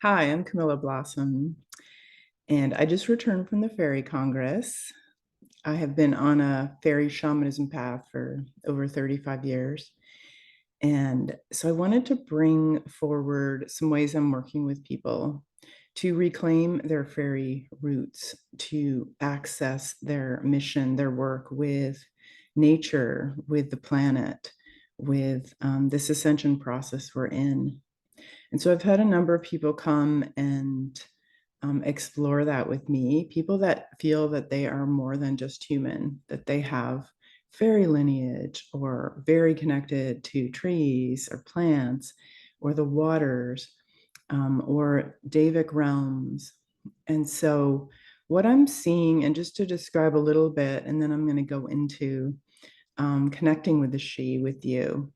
Hi, I'm Camilla Blossom, and I just returned from the Fairy Congress. I have been on a fairy shamanism path for over 35 years. And so I wanted to bring forward some ways I'm working with people to reclaim their fairy roots, to access their mission, their work with nature, with the planet, with this ascension process we're in. And so I've had a number of people come and explore that with me. People that feel that they are more than just human, that they have fairy lineage or very connected to trees or plants or the waters or Davic realms. And so, what I'm seeing, and just to describe a little bit, and then I'm going to go into connecting with the she with you.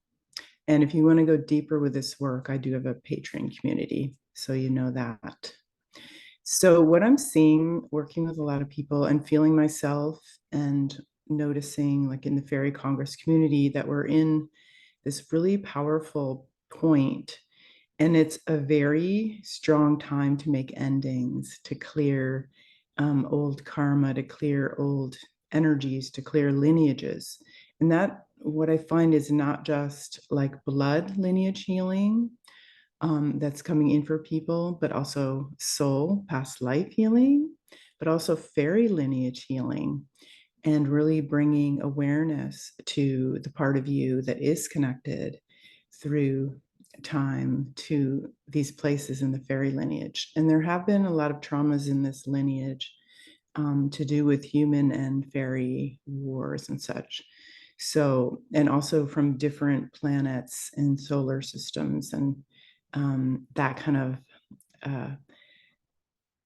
And if you want to go deeper with this work, I do have a Patreon community, so you know that. So, what I'm seeing working with a lot of people and feeling myself and noticing, like in the Fairy Congress community, that we're in this really powerful point, and it's a very strong time to make endings, to clear old karma, to clear old energies, to clear lineages. And that, what I find, is not just like blood lineage healing that's coming in for people, but also soul, past life healing, but also fairy lineage healing, and really bringing awareness to the part of you that is connected through time to these places in the fairy lineage. And there have been a lot of traumas in this lineage to do with human and fairy wars and such. So, and also from different planets and solar systems and that kind of uh,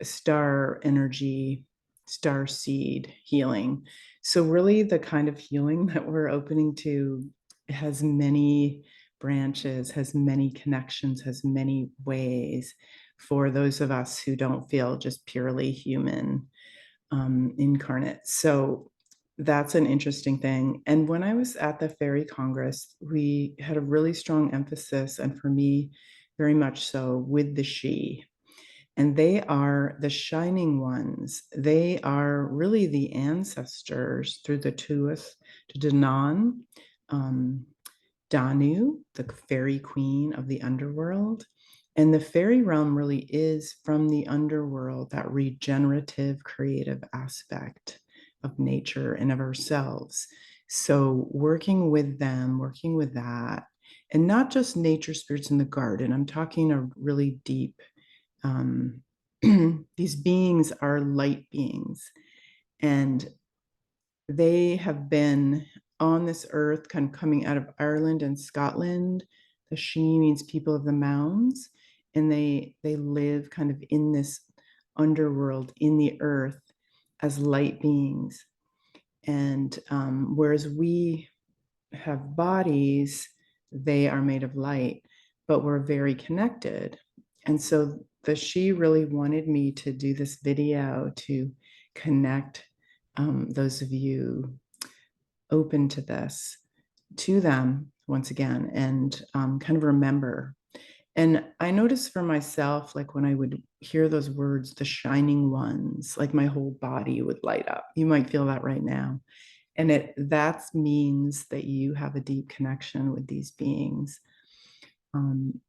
star energy, star seed healing. So, really, the kind of healing that we're opening to has many branches, has many connections, has many ways for those of us who don't feel just purely human incarnate. So, that's an interesting thing. And when I was at the Fairy Congress, we had a really strong emphasis, and for me, very much so, with the she. And they are the shining ones. They are really the ancestors through the Tuath to Danann, um, Danu, the fairy queen of the underworld. And the fairy realm really is from the underworld, that regenerative, creative aspect of nature and of ourselves. So, working with them, working with that, and not just nature spirits in the garden, I'm talking a really deep um, these beings are light beings, and they have been on this earth, kind of coming out of Ireland and Scotland. The she means people of the mounds, and they live kind of in this underworld in the earth as light beings. And whereas we have bodies, they are made of light, but we're very connected. And so the she really wanted me to do this video to connect those of you open to this to them once again, and kind of remember. And I noticed for myself, like when I would hear those words, the shining ones, like my whole body would light up. You might feel that right now. And that means that you have a deep connection with these beings. Um,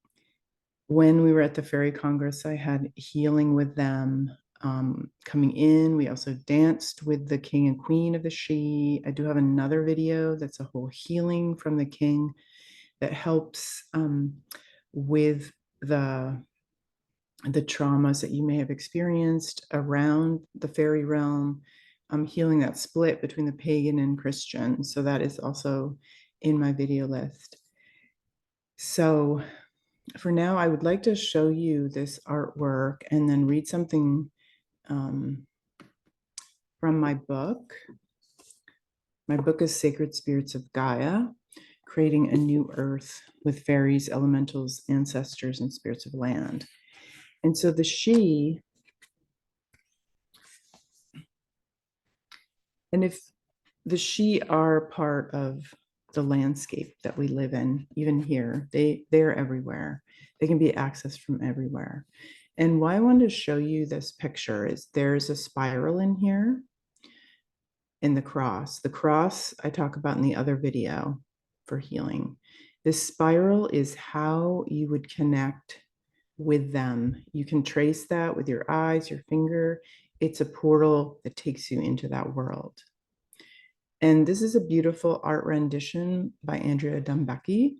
when we were at the Fairy Congress, I had healing with them coming in. We also danced with the king and queen of the she. I do have another video that's a whole healing from the king that helps with the traumas that you may have experienced around the fairy realm. Healing that split between the pagan and Christian. So that is also in my video list. So for now, I would like to show you this artwork and then read something from my book. My book is Sacred Spirits of Gaia, Creating a New Earth with Fairies, Elementals, Ancestors, and Spirits of Land. And so the she, and if the she are part of the landscape that we live in, even here, they're everywhere. They can be accessed from everywhere. And why I wanted to show you this picture is there's a spiral in here in the cross. The cross I talk about in the other video for healing. This spiral is how you would connect with them. You can trace that with your eyes, your finger. It's a portal that takes you into that world. And this is a beautiful art rendition by Andrea Dumbecki.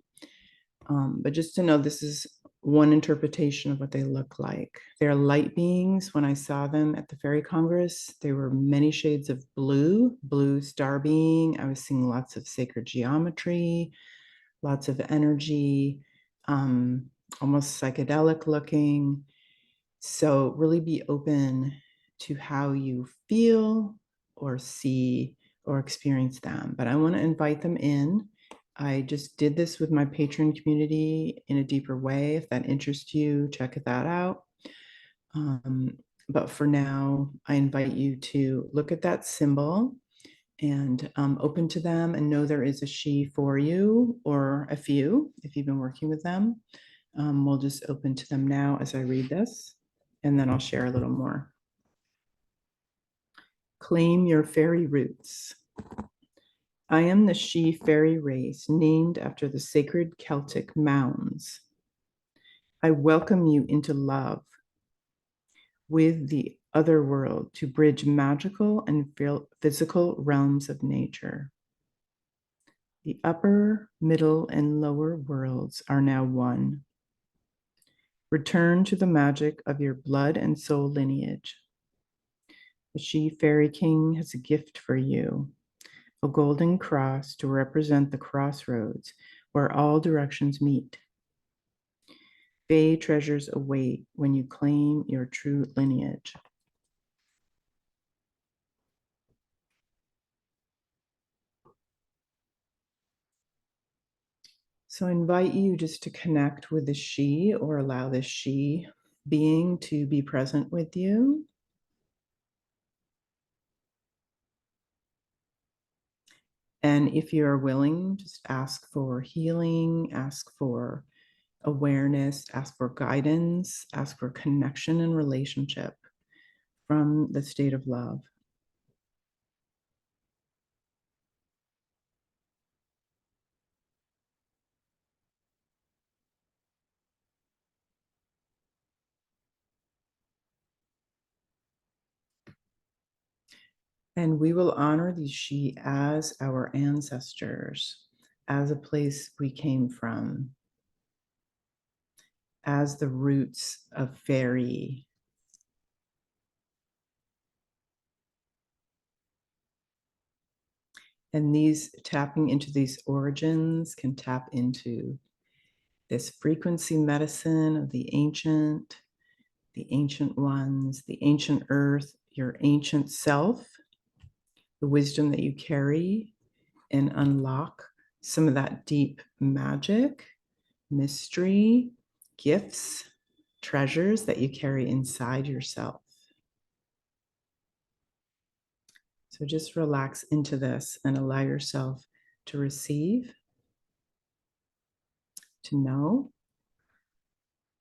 But just to know, this is one interpretation of what they look like. They're light beings. When I saw them at the Fairy Congress, they were many shades of blue, blue star being. I was seeing lots of sacred geometry, lots of energy, almost psychedelic looking. So really be open to how you feel or see or experience them. But I want to invite them in. I just did this with my patron community in a deeper way. If that interests you, check that out. But for now, I invite you to look at that symbol and open to them and know there is a she for you or a few if you've been working with them. We'll just open to them now as I read this, and then I'll share a little more. Claim your fairy roots. I am the she fairy race named after the sacred Celtic mounds. I welcome you into love with the other world to bridge magical and physical realms of nature. The upper, middle, and lower worlds are now one. Return to the magic of your blood and soul lineage. The She Fairy King has a gift for you, a golden cross to represent the crossroads where all directions meet. Fae treasures await when you claim your true lineage. So I invite you just to connect with the she or allow this she being to be present with you. And if you're willing, just ask for healing, ask for awareness, ask for guidance, ask for connection and relationship from the state of love. And we will honor these she as our ancestors, as a place we came from, as the roots of fairy. And these tapping into these origins can tap into this frequency medicine of the ancient ones, the ancient earth, your ancient self, the wisdom that you carry, and unlock some of that deep magic, mystery, gifts, treasures that you carry inside yourself. So just relax into this and allow yourself to receive, to know.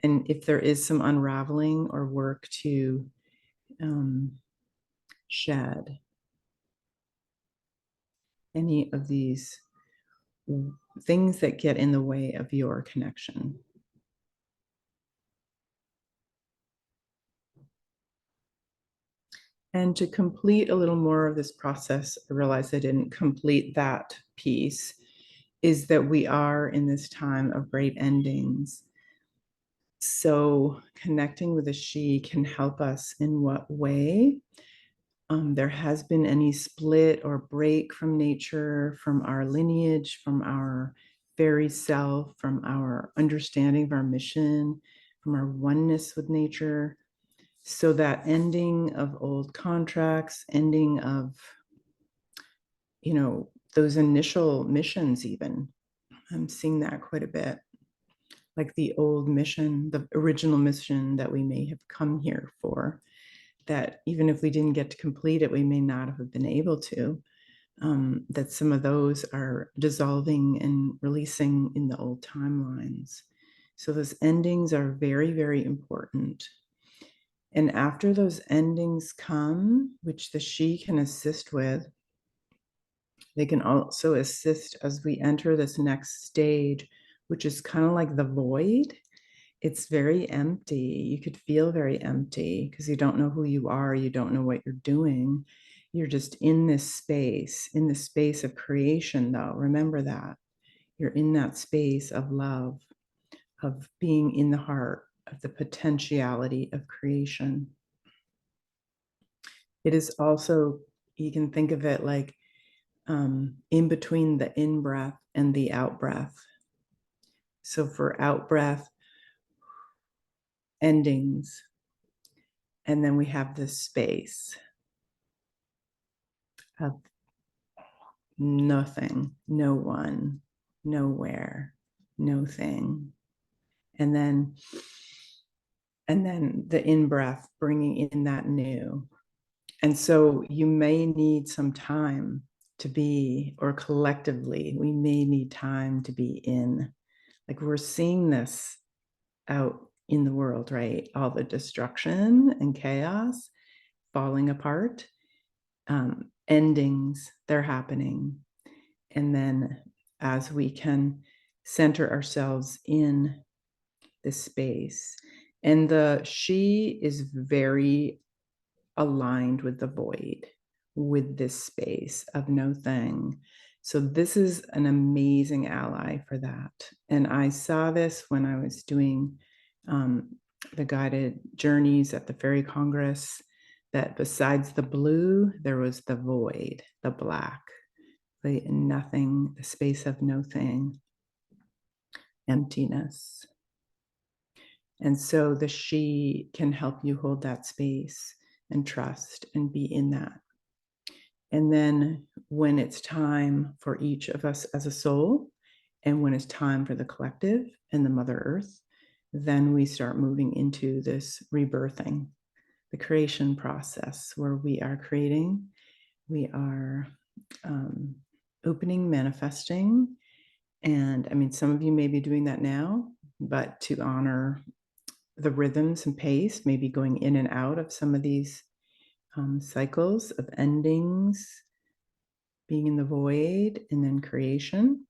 And if there is some unraveling or work to shed any of these things that get in the way of your connection. And to complete a little more of this process, I realized I didn't complete that piece, is that we are in this time of great endings. So connecting with a she can help us in what way? There has been any split or break from nature, from our lineage, from our fairy self, from our understanding of our mission, from our oneness with nature. So that ending of old contracts, ending of, those initial missions even. I'm seeing that quite a bit. Like the old mission, the original mission that we may have come here for, that even if we didn't get to complete it, we may not have been able to, that some of those are dissolving and releasing in the old timelines. So those endings are very, very important. And after those endings come, which the she can assist with, they can also assist as we enter this next stage, which is kind of like the void. It's very empty. You could feel very empty because you don't know who you are. You don't know what you're doing. You're just in this space of creation, though. Remember that. You're in that space of love, of being in the heart of the potentiality of creation. It is also, you can think of it like in between the in breath and the out breath. So for out breath, endings, and then we have this space of nothing, no one, nowhere, no thing. And then the in breath, bringing in that new. And so you may need some time to be, or collectively, we may need time to be in. Like we're seeing this out in the world, right? All the destruction and chaos, falling apart, endings, they're happening. And then as we can center ourselves in this space, and the she is very aligned with the void, with this space of no thing. So this is an amazing ally for that. And I saw this when I was doing the guided journeys at the Fairy Congress, that besides the blue, there was the void, the black, the nothing, the space of no thing, emptiness. And so the she can help you hold that space and trust and be in that. And then when it's time for each of us as a soul, and when it's time for the collective and the Mother Earth, then we start moving into this rebirthing, the creation process where we are creating, we are opening, manifesting. And I mean, some of you may be doing that now, but to honor the rhythms and pace, maybe going in and out of some of these cycles of endings, being in the void, and then creation.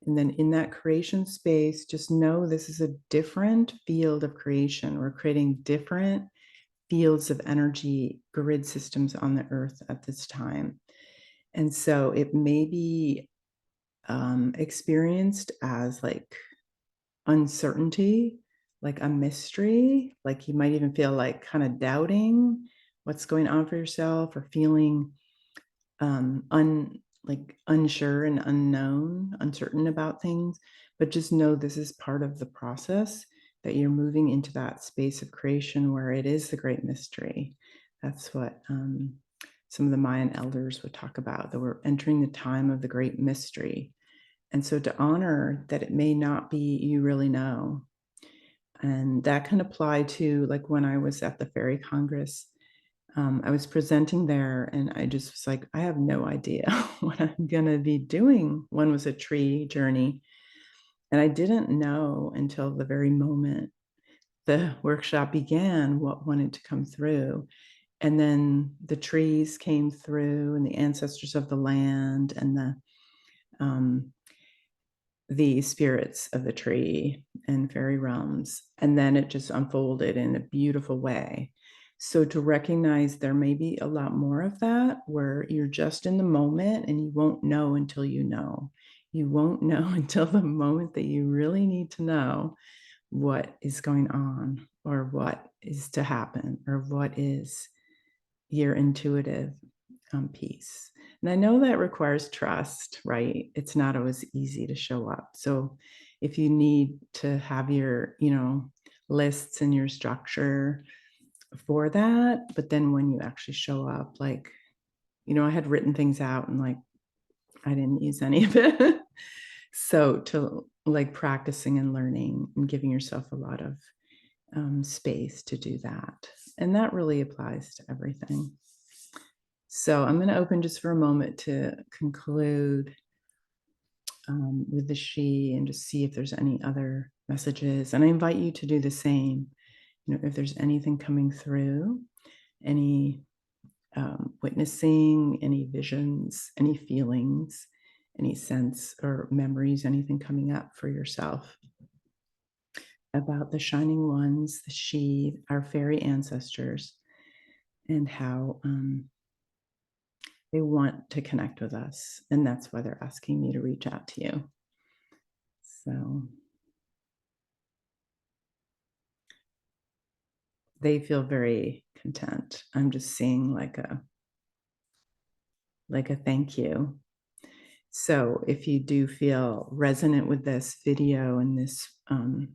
And then in that creation space, just know this is a different field of creation. We're creating different fields of energy, grid systems on the earth at this time. And so it may be experienced as like uncertainty, like a mystery, like you might even feel like kind of doubting what's going on for yourself, or feeling unsure and unknown, uncertain about things. But just know this is part of the process, that you're moving into that space of creation where it is the great mystery. That's what some of the Mayan elders would talk about, that we're entering the time of the great mystery. And so to honor that it may not be you really know. And that can apply to, like when I was at the Fairy Congress, I was presenting there and I just was like, I have no idea what I'm going to be doing. One was a tree journey. And I didn't know until the very moment the workshop began what wanted to come through. And then the trees came through, and the ancestors of the land, and the spirits of the tree and fairy realms. And then it just unfolded in a beautiful way. So to recognize there may be a lot more of that, where you're just in the moment and you won't know until you know. You won't know until the moment that you really need to know what is going on, or what is to happen, or what is your intuitive piece. And I know that requires trust, right? It's not always easy to show up. So if you need to have your, lists and your structure for that, but then when you actually show up, like, I had written things out and like, I didn't use any of it. So to like practicing and learning and giving yourself a lot of space to do that. And that really applies to everything. So I'm going to open just for a moment to conclude with the she, and just see if there's any other messages. And I invite you to do the same. if there's anything coming through, any witnessing, any visions, any feelings, any sense or memories, anything coming up for yourself about the shining ones, the she, our fairy ancestors, and how they want to connect with us. And that's why they're asking me to reach out to you. So they feel very content. I'm just seeing like a thank you. So if you do feel resonant with this video and this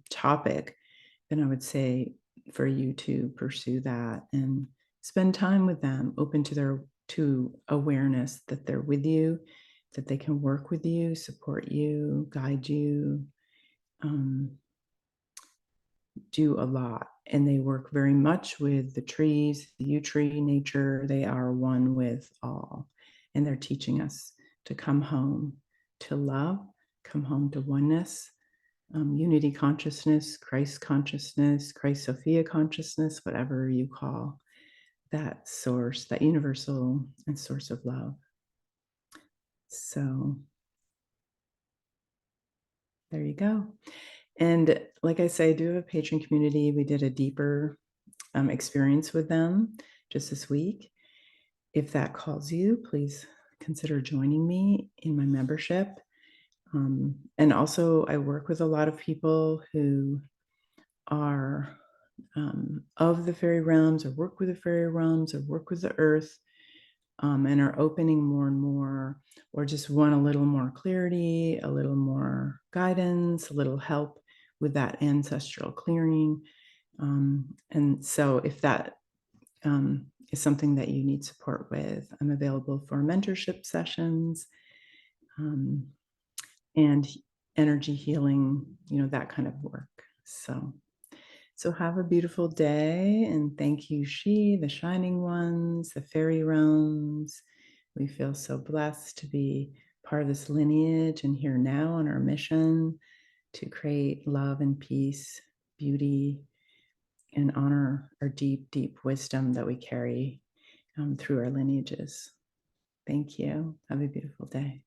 topic, then I would say for you to pursue that and spend time with them, open to awareness that they're with you, that they can work with you, support you, guide you, do a lot. And they work very much with the trees, the yew tree, nature. They are one with all. And they're teaching us to come home to love, come home to oneness, unity consciousness, Christ consciousness, Christ Sophia consciousness, whatever you call that source, that universal and source of love. So there you go. And like I say, I do have a patron community. We did a deeper experience with them just this week. If that calls you, please consider joining me in my membership. And also, I work with a lot of people who are of the fairy realms, or work with the fairy realms, or work with the earth, and are opening more and more, or just want a little more clarity, a little more guidance, a little help with that ancestral clearing. And so if that is something that you need support with, I'm available for mentorship sessions and energy healing, that kind of work. So have a beautiful day, and thank you, she, the shining ones, the fairy realms. We feel so blessed to be part of this lineage and here now on our mission to create love and peace, beauty, and honor our deep, deep wisdom that we carry through our lineages. Thank you. Have a beautiful day.